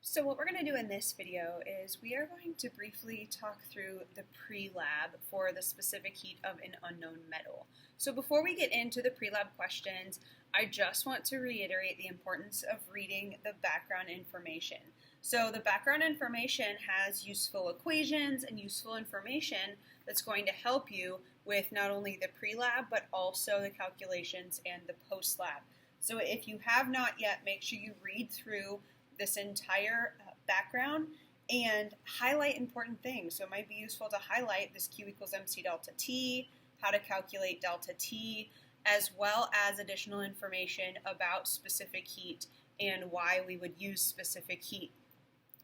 So what we're going to do in this video is we are going to briefly talk through the pre-lab for the specific heat of an unknown metal. So before we get into the pre-lab questions, I just want to reiterate the importance of reading the background information. So the background information has useful equations and useful information that's going to help you with not only the pre-lab but also the calculations and the post-lab. So if you have not yet, make sure you read through this entire background and highlight important things. So it might be useful to highlight this Q equals MC delta T, how to calculate delta T, as well as additional information about specific heat and why we would use specific heat.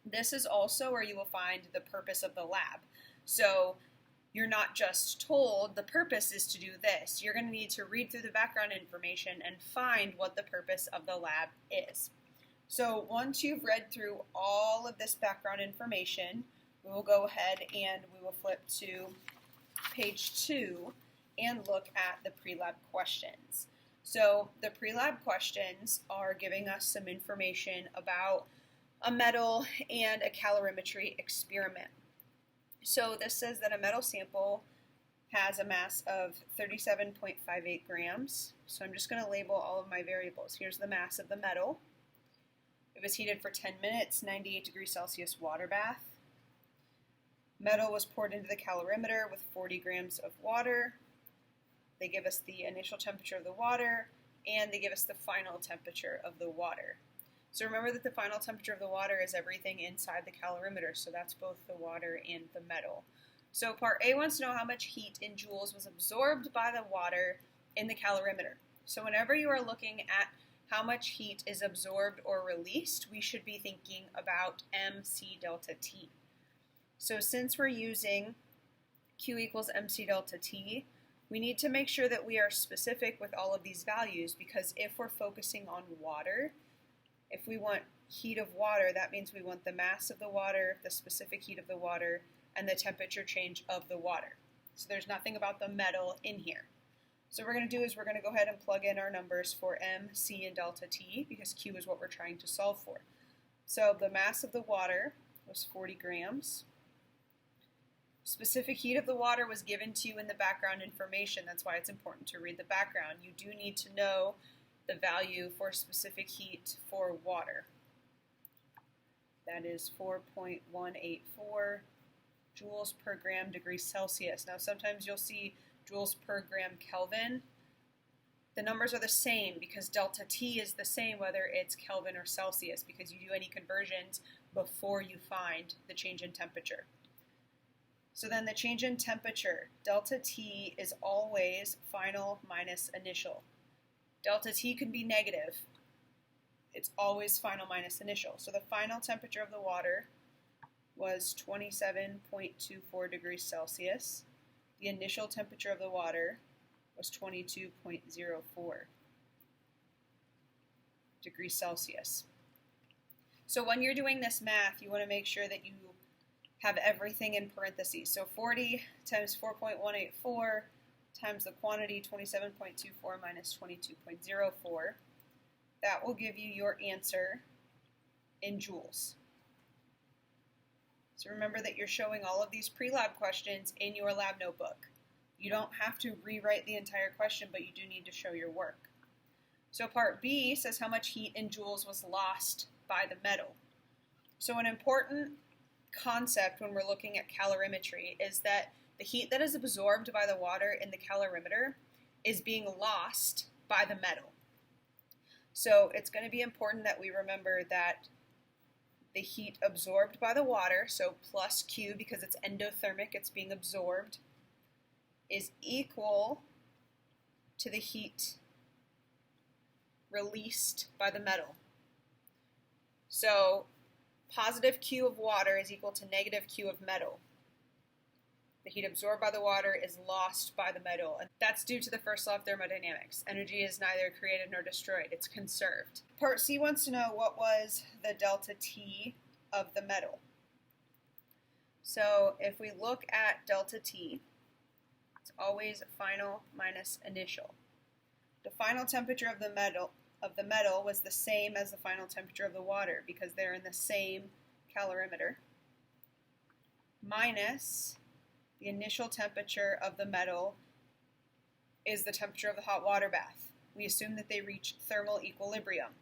This is also where you will find the purpose of the lab. So you're not just told the purpose is to do this. You're going to need to read through the background information and find what the purpose of the lab is. So once you've read through all of this background information, we will go ahead and we will flip to page 2 and look at the pre-lab questions. So the pre-lab questions are giving us some information about a metal and a calorimetry experiment. So this says that a metal sample has a mass of 37.58 grams. So I'm just going to label all of my variables. Here's the mass of the metal. It was heated for 10 minutes, 98 degrees Celsius water bath. Metal was poured into the calorimeter with 40 grams of water. They give us the initial temperature of the water, and they give us the final temperature of the water. So remember that the final temperature of the water is everything inside the calorimeter, so that's both the water and the metal. So part A wants to know how much heat in joules was absorbed by the water in the calorimeter. So whenever you are looking at how much heat is absorbed or released, we should be thinking about MC delta T. So since we're using Q equals MC delta T, we need to make sure that we are specific with all of these values, because if we're focusing on water, if we want heat of water, that means we want the mass of the water, the specific heat of the water, and the temperature change of the water. So there's nothing about the metal in here. So what we're going to do is we're going to go ahead and plug in our numbers for M, C, and delta T, because Q is what we're trying to solve for. So the mass of the water was 40 grams. Specific heat of the water was given to you in the background information. That's why it's important to read the background. You do need to know the value for specific heat for water. That is 4.184 joules per gram degrees Celsius. Now sometimes you'll see joules per gram Kelvin. The numbers are the same because delta T is the same whether it's Kelvin or Celsius, because you do any conversions before you find the change in temperature. So then the change in temperature, delta T is always final minus initial. Delta T can be negative. It's always final minus initial. So the final temperature of the water was 27.24 degrees Celsius. The initial temperature of the water was 22.04 degrees Celsius. So when you're doing this math, you want to make sure that you have everything in parentheses. So 40 times 4.184 times the quantity 27.24 minus 22.04. That will give you your answer in joules. So remember that you're showing all of these pre-lab questions in your lab notebook. You don't have to rewrite the entire question, but you do need to show your work. So part B says how much heat in joules was lost by the metal. So an important concept when we're looking at calorimetry is that the heat that is absorbed by the water in the calorimeter is being lost by the metal. So it's going to be important that we remember that the heat absorbed by the water, so plus Q because it's endothermic, it's being absorbed, is equal to the heat released by the metal. So positive Q of water is equal to negative Q of metal. The heat absorbed by the water is lost by the metal, and that's due to the first law of thermodynamics. Energy is neither created nor destroyed, it's conserved. Part C wants to know what was the delta T of the metal. So if we look at delta T, it's always final minus initial. The final temperature of the metal of the metal was the same as the final temperature of the water because they're in the same calorimeter, minus the initial temperature of the metal is the temperature of the hot water bath. We assume that they reach thermal equilibrium.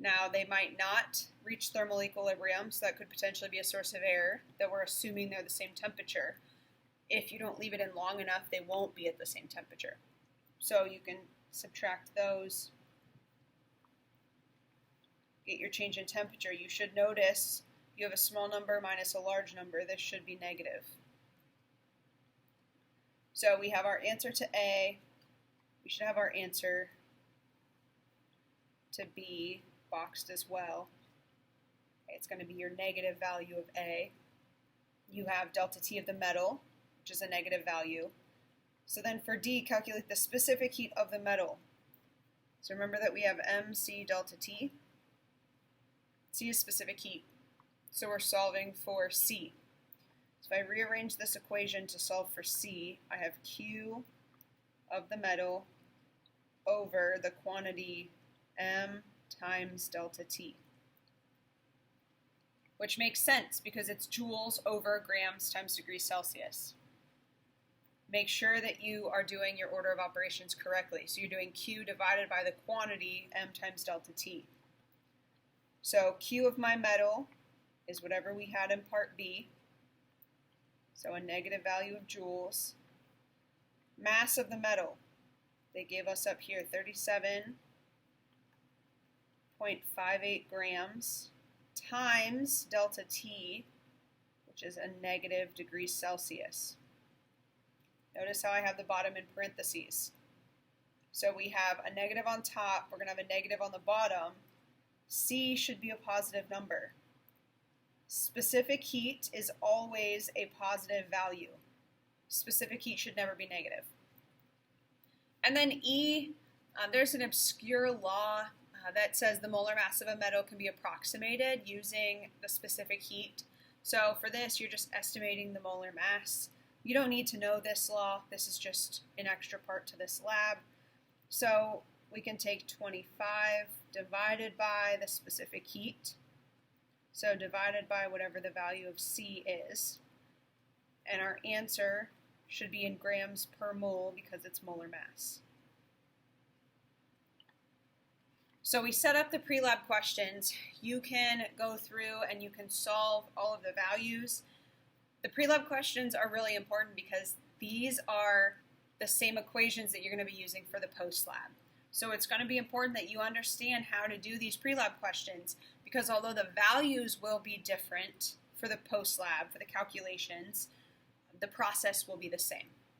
Now, they might not reach thermal equilibrium, so that could potentially be a source of error, that we're assuming they're the same temperature. If you don't leave it in long enough, they won't be at the same temperature. So you can subtract those, get your change in temperature. You should notice you have a small number minus a large number. This should be negative. So we have our answer to A. We should have our answer to B boxed as well. Okay, it's going to be your negative value of A. You have delta T of the metal, which is a negative value. So then for D, calculate the specific heat of the metal. So remember that we have MC delta T. C is specific heat. So we're solving for C. So if I rearrange this equation to solve for C, I have Q of the metal over the quantity M times delta T, which makes sense because it's joules over grams times degrees Celsius. Make sure that you are doing your order of operations correctly. So you're doing Q divided by the quantity M times delta T. So Q of my metal is whatever we had in part B, so a negative value of joules. Mass of the metal, they gave us up here 37.58 grams times delta T, which is a negative degrees Celsius. Notice how I have the bottom in parentheses. So we have a negative on top, we're going to have a negative on the bottom. C should be a positive number. Specific heat is always a positive value. Specific heat should never be negative. And then E, there's an obscure law that says the molar mass of a metal can be approximated using the specific heat. So for this, you're just estimating the molar mass. You don't need to know this law. This is just an extra part to this lab. So we can take 25 divided by the specific heat. So divided by whatever the value of C is. And our answer should be in grams per mole because it's molar mass. So we set up the pre-lab questions. You can go through and you can solve all of the values. The pre-lab questions are really important because these are the same equations that you're going to be using for the post-lab. So it's going to be important that you understand how to do these pre-lab questions because although the values will be different for the post-lab, for the calculations, the process will be the same.